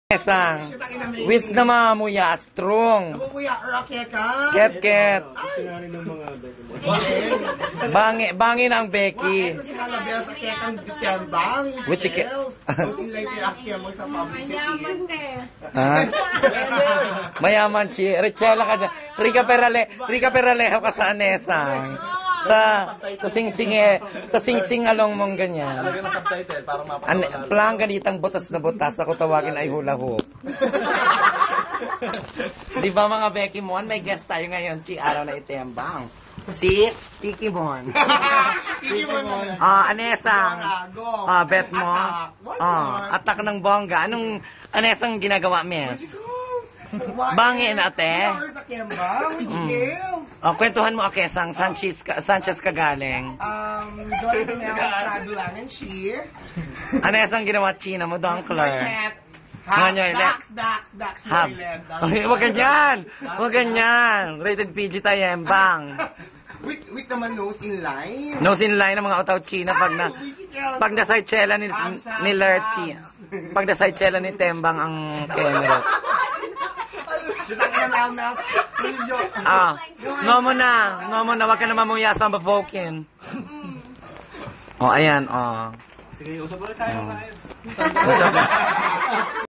Sang, wis na mamuya, strong. Ket. Bangin ang Becky. Which ke? Mayaman si Richela ka dyan. Rika Peralejo ka sa Anesang. Sa sing-sing along mong ganyan. Plang ganitang butas na butas, ako tawagin ay hula hoop. Di ba mga Becky Mon, may guest tayo ngayon, si Araw na Itembang. Si Kiki Mon. Anesang. Bet mo. Atak ng bongga. Anong Anesang ginagawa, miss? Bangin ate. Kwentuhan mo Akesang, Sanchez ka galing. Doon na dulangan chi. Anesang ginawa China mo, Donkler. Dax. Huwag ganyan. Rated PG tayo, Embang. With naman nose in line. Nose in line ng mga utaw China pag nasay chela ni Lerchi. Pag nasay chela ni Tembang ang Kenrot. No mo na, wag ka na mamuya sa Bafokin. Ayan, Sige, usap ulit tayo. Usap